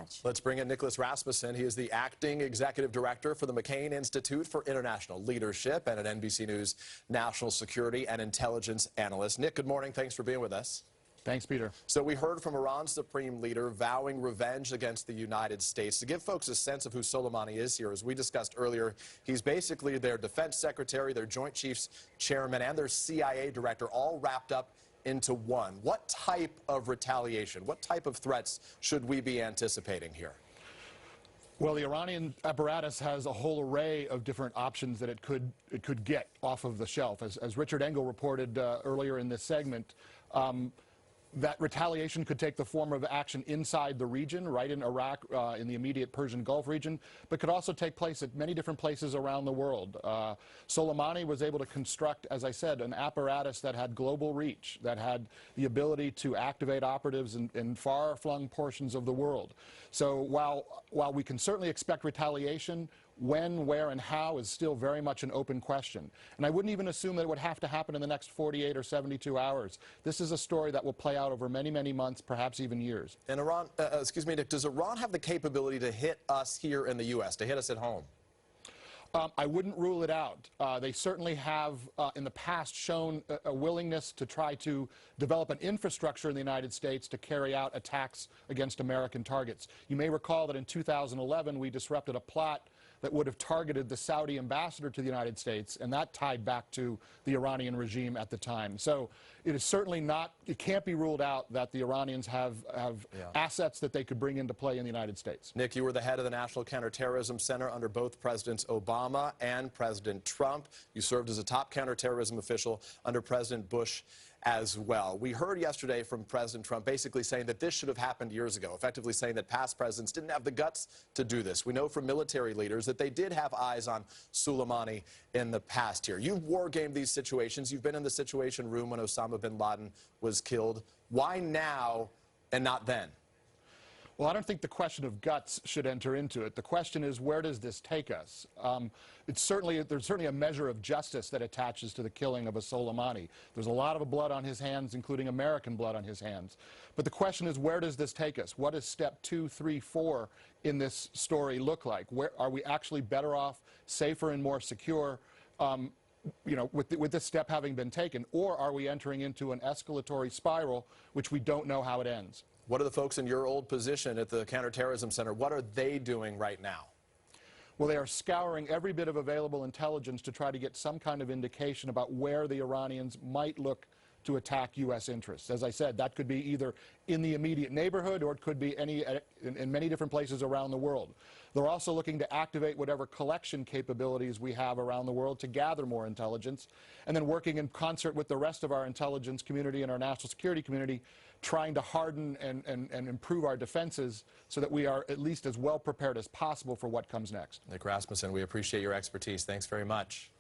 much. Let's bring in Nicholas Rasmussen. He is the acting executive director for the McCain Institute for International Leadership and an NBC News national security and intelligence analyst. Nick, good morning. Thanks for being with us. Thanks, Peter. So we heard from Iran's supreme leader vowing revenge against the United States. To give folks a sense of who Soleimani is here, as we discussed earlier, he's basically their defense secretary, their Joint Chiefs chairman, and their CIA director, all wrapped up into one. What type of retaliation, what type of threats should we be anticipating here? Well, the Iranian apparatus has a whole array of different options that it could get off of the shelf. As Richard Engel reported earlier in this segment, that retaliation could take the form of action inside the region, right in Iraq, in the immediate Persian Gulf region, but could also take place at many different places around the world. Soleimani was able to construct, as I said, an apparatus that had global reach, that had the ability to activate operatives in far-flung portions of the world. So while we can certainly expect retaliation, when, where, and how is still very much an open question. And I wouldn't even assume that it would have to happen in the next 48 or 72 hours. This is a story that will play out over many, many months, perhaps even years. And Iran, excuse me, Nick, does Iran have the capability to hit us here in the U.S., to hit us at home? I wouldn't rule it out. They certainly have, in the past, shown a willingness to try to develop an infrastructure in the United States to carry out attacks against American targets. You may recall that in 2011, we disrupted a plot that would have targeted the Saudi ambassador to the United States, and that tied back to the Iranian regime at the time. So it is certainly not, it can't be ruled out that the Iranians have assets that they could bring into play in the United States. Nick, you were the head of the National Counterterrorism Center under both Presidents Obama and President Trump. You served as a top counterterrorism official under President Bush as well. We heard yesterday from President Trump basically saying that this should have happened years ago, effectively saying that past presidents didn't have the guts to do this. We know from military leaders that they did have eyes on Soleimani in the past here. You've war-gamed these situations. You've been in the Situation Room when Osama bin Laden was killed. Why now and not then? Well, I don't think the question of guts should enter into it. The question is, where does this take us? There's certainly a measure of justice that attaches to the killing of a Soleimani. There's a lot of blood on his hands, including American blood on his hands. But the question is, where does this take us? What does step 2, 3, 4 in this story look like? Where are we actually better off, safer and more secure, you know, with this step having been taken? Or are we entering into an escalatory spiral, which we don't know how it ends? What are the folks in your old position at the Counterterrorism Center, what are they doing right now? Well, they are scouring every bit of available intelligence to try to get some kind of indication about where the Iranians might look to attack U.S. interests. As I said, that could be either in the immediate neighborhood or it could be in many different places around the world. They're also looking to activate whatever collection capabilities we have around the world to gather more intelligence, and then working in concert with the rest of our intelligence community and our national security community, trying to harden and improve our defenses so that we are at least as well prepared as possible for what comes next. Nick Rasmussen, we appreciate your expertise. Thanks very much.